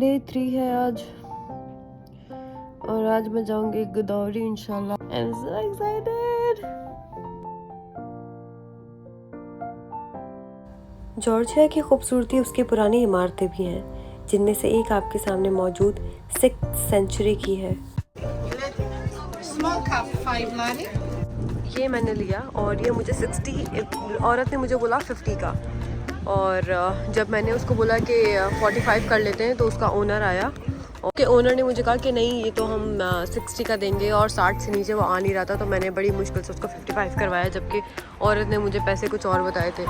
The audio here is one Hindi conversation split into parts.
डे 3 है आज और आज मैं जाऊंगी गुदौरी इंशाल्लाह। I am so excited. Georgia की खूबसूरती उसकी पुरानी इमारतें भी हैं, जिनमें से एक आपके सामने मौजूद 6th सेंचुरी की है। ये मैंने लिया और ये मुझे 60, औरत ने मुझे बोला 50 का, और जब मैंने उसको बोला कि 45 कर लेते हैं तो उसका ओनर आया। ओके, ओनर ने मुझे कहा कि नहीं ये तो हम 60 का देंगे, और 60 से नीचे वो आ नहीं रहा था, तो मैंने बड़ी मुश्किल से उसको 55 करवाया, जबकि औरत ने मुझे पैसे कुछ और बताए थे।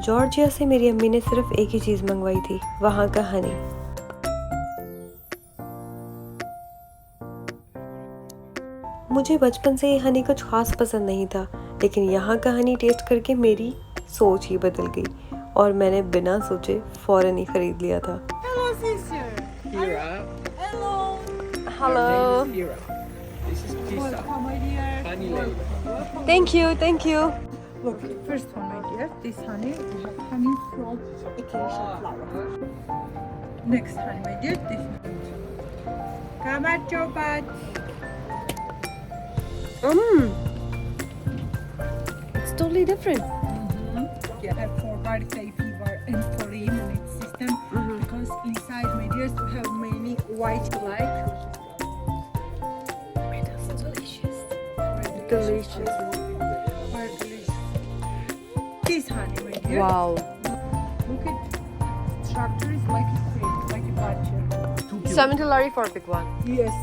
जॉर्जिया से मेरी अम्मी ने सिर्फ एक ही चीज़ मंगवाई थी, वहाँ का हनी। मुझे बचपन से ये हनी कुछ खास पसंद नहीं था, लेकिन यहाँ का हनी टेस्ट करके मेरी सोच ही बदल गई और मैंने बिना सोचे फौरन ही खरीद लिया था। Hello, sister. Kira. Hello. Hello, Kira. This is Kisa. Welcome, my dear. Honey lady. Welcome. Thank you thank you. Look, first one, my dear. This honey, we have honey from acacia flower. Next honey, my dear. This one. Come at your butt. It's totally different. Yeah, for varicose fever and for the immune system, because inside, my dears, we have many white light. It's delicious. Very Delicious. Very delicious. This honey, my dear. Wow. Look at structure is like a crate, like a badger. Cementolari for a big one. Yes.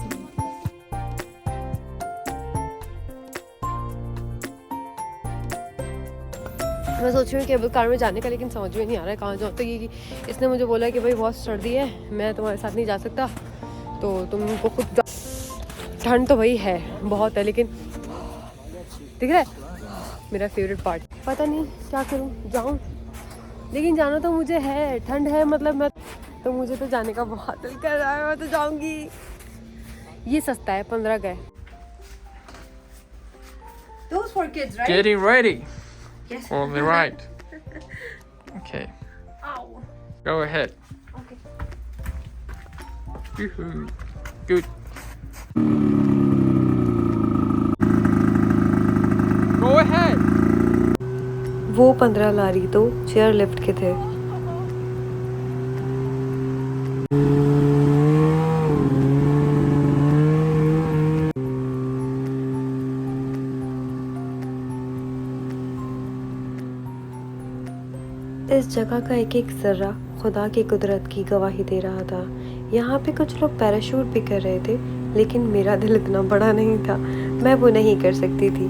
मैं सोच रही हूँ केबल कार में जाने का, लेकिन समझ में नहीं आ रहा है कहाँ जाऊँ। तो ये इसने मुझे बोला कि भाई बहुत सर्दी है, मैं तुम्हारे साथ नहीं जा सकता, तो तुमको खुद ठंड तो भाई है बहुत है, लेकिन दिख रहा है मेरा फेवरेट पार्ट। पता नहीं क्या करूँ, जाऊँ, लेकिन जाना तो मुझे है, ठंड है मतलब मैं तो मुझे तो जाने का बहुत दिल कर रहा है, मैं तो जाऊँगी। ये सस्ता है, 15 का है। Those for kids, right? Getting ready. Yes. On the right. Okay. Ow. Go ahead. Okay. Yoo-hoo. Good. Go ahead. वो 15 लारी तो चेयर लिफ्ट के थे। इस जगह का एक एक जर्रा खुदा की कुदरत की गवाही दे रहा था। यहाँ पे कुछ लोग पैराशूट भी कर रहे थे, लेकिन मेरा दिल इतना बड़ा नहीं था, मैं वो नहीं कर सकती थी।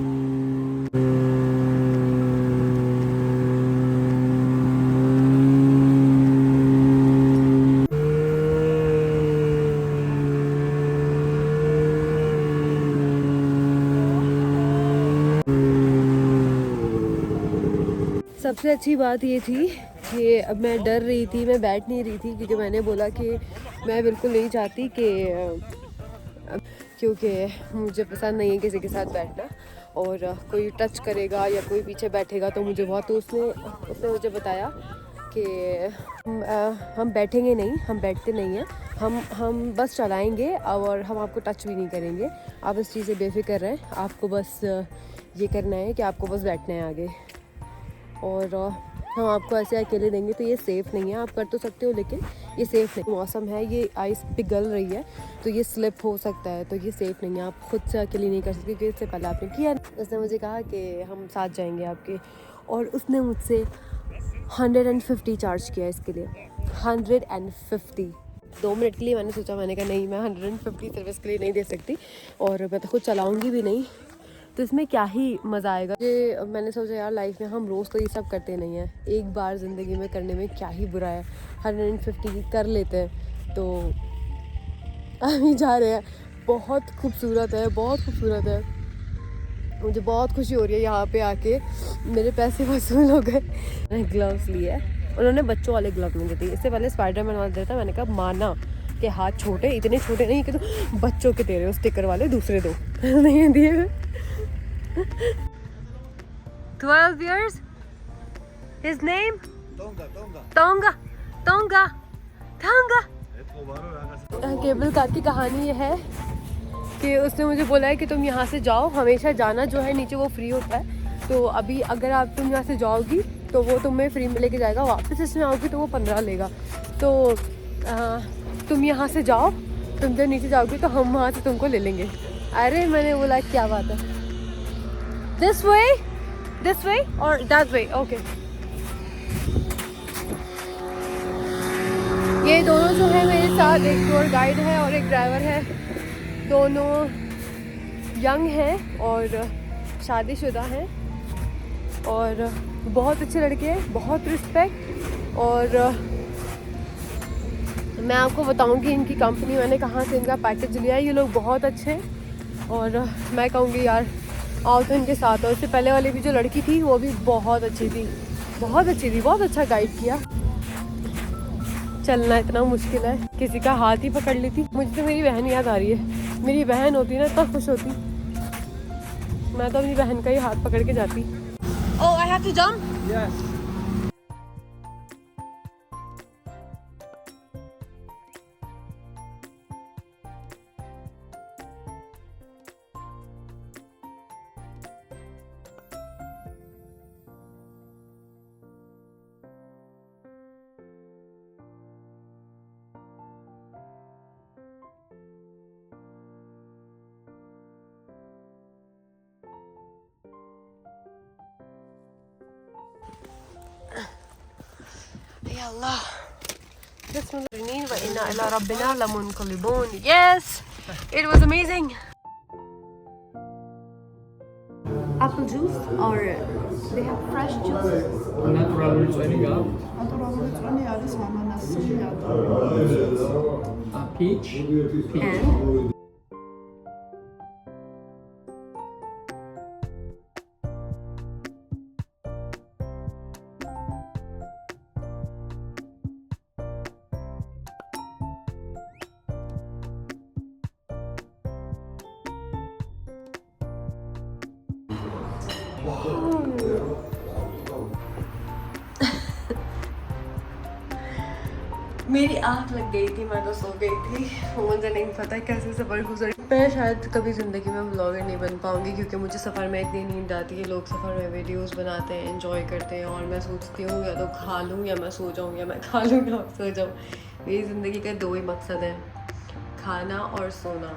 सबसे अच्छी बात ये थी कि अब मैं डर रही थी, मैं बैठ नहीं रही थी, क्योंकि मैंने बोला कि मैं बिल्कुल नहीं चाहती कि क्योंकि मुझे पसंद नहीं है किसी के साथ बैठना, और कोई टच करेगा या कोई पीछे बैठेगा तो मुझे बहुत, तो उसने मुझे बताया कि हम बैठेंगे नहीं, हम बैठते नहीं हैं, हम बस चलाएंगे और हम आपको टच भी नहीं करेंगे, आप इस चीज़ से बेफिक्र रहें, आपको बस ये करना है कि आपको बस बैठना है आगे, और हम आपको ऐसे अकेले देंगे, तो ये सेफ़ नहीं है। आप कर तो सकते हो, लेकिन ये सेफ़ नहीं। मौसम है, ये आइस पिघल रही है, तो ये स्लिप हो सकता है, तो ये सेफ़ नहीं है। आप खुद से अकेले नहीं कर सकते, क्योंकि इससे पहले आपने किया। उसने मुझे कहा कि हम साथ जाएंगे आपके, और उसने मुझसे 150 चार्ज किया इसके लिए। 150। 2 मिनट के लिए मैंने सोचा, मैंने कहा नहीं, मैं 150 सर्विस के लिए नहीं दे सकती, और मैं तो खुद चलाऊँगी भी नहीं, तो इसमें क्या ही मज़ा आएगा। ये मैंने सोचा यार, लाइफ में हम रोज़ तो ये सब करते नहीं हैं, एक बार ज़िंदगी में करने में क्या ही बुरा है। 150 कर लेते हैं, तो अभी जा रहे हैं। बहुत खूबसूरत है, बहुत खूबसूरत है। मुझे बहुत खुशी हो रही है यहाँ पे आके, मेरे पैसे वसूल हो गए। मैंने ग्लव्स लिए, उन्होंने बच्चों वाले ग्लव मुझे दिए, इससे पहले स्पाइडरमैन वाले देता। मैंने कहा माना कि हाथ छोटे, इतने छोटे नहीं कि तो बच्चों के दे रहे हो, स्टिकर वाले दूसरे दो नहीं दिए। 12 years His name? Tonga. Cable car की कहानी ये है कि उसने मुझे बोला है कि तुम यहाँ से जाओ, हमेशा जाना जो है नीचे वो फ्री होता है। तो अभी अगर आप तुम यहाँ से जाओगी तो वो तुम्हें फ्री में लेके जाएगा, वापस इसमें आओगी तो वो 15 लेगा। तो तुम यहाँ से जाओ, तुम जब नीचे जाओगी तो हम वहाँ से तुमको ले लेंगे। अरे मैंने बोला क्या बात है, दिस वे और दैट वे, ओके। ये दोनों जो है मेरे साथ, एक टूर गाइड है और एक ड्राइवर है, दोनों यंग हैं और शादीशुदा हैं और बहुत अच्छे लड़के हैं, बहुत रिस्पेक्ट। और मैं आपको बताऊंगी इनकी कंपनी मैंने कहाँ से इनका पैकेज लिया है। ये लोग बहुत अच्छे हैं और मैं कहूँगी यार आओ तो इनके साथ। और इससे पहले वाली भी जो लड़की थी वो भी बहुत अच्छी थी, बहुत अच्छा गाइड किया। चलना इतना मुश्किल है, किसी का हाथ ही पकड़ ली थी। मुझे तो मेरी बहन याद आ रही है, मेरी बहन होती ना इतना खुश होती, मैं तो अपनी बहन का ही हाथ पकड़ के जाती। Oh, I have to jump? Yes. Ya Allah. Bismillahirrahmanirrahim wa inna ila rabbina lamunqalibun. Yes, it was amazing. Apple juice or they have fresh juice. Natural vinegar. Peach. And मेरी आँख लग गई थी, मैं तो सो गई थी। मुझे नहीं पता कैसे सफ़र गुजर। मैं शायद कभी ज़िंदगी में ब्लॉगर नहीं बन पाऊँगी क्योंकि मुझे सफ़र में इतनी नींद आती है। लोग सफ़र में वीडियोस बनाते हैं, एंजॉय करते हैं और मैं सोचती हूँ या तो खा लूँ या मैं सो जाऊँ, या मैं खा लूँ या सो जाऊँ। मेरी ज़िंदगी का दो ही मकसद है, खाना और सोना।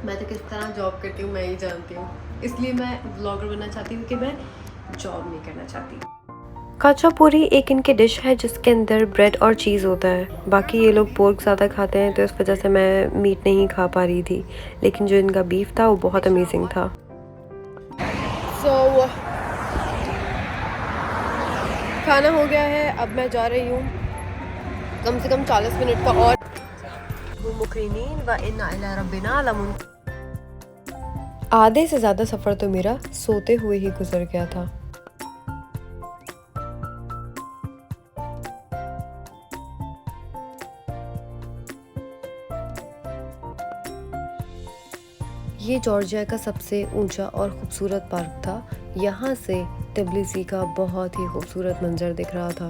मैं तो किस तरह जॉब करती हूँ मैं ही जानती हूँ, इसलिए मैं ब्लॉगर बनना चाहती हूँ कि मैं जॉब नहीं करना चाहती। खाचापुरी एक इनकी डिश है जिसके अंदर ब्रेड और चीज़ होता है। बाकी ये लोग पोर्क ज़्यादा खाते हैं तो इस वजह से मैं मीट नहीं खा पा रही थी, लेकिन जो इनका बीफ था वो बहुत अमेजिंग था। खाना हो गया है, अब मैं जा रही हूँ कम से कम 40 मिनट का और। आधे से ज़्यादा सफ़र तो मेरा सोते हुए ही गुजर गया था। ये जॉर्जिया का सबसे ऊंचा और खूबसूरत पार्क था। यहाँ से तबिलिसी का बहुत ही खूबसूरत मंजर दिख रहा था।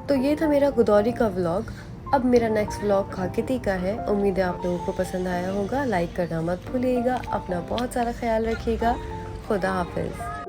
तो ये था मेरा गुदौरी का व्लॉग। अब मेरा नेक्स्ट व्लॉग खाकिती का है। उम्मीद है आप लोगों को पसंद आया होगा। लाइक करना मत भूलिएगा। अपना बहुत सारा ख्याल रखिएगा। खुदा हाफिज़।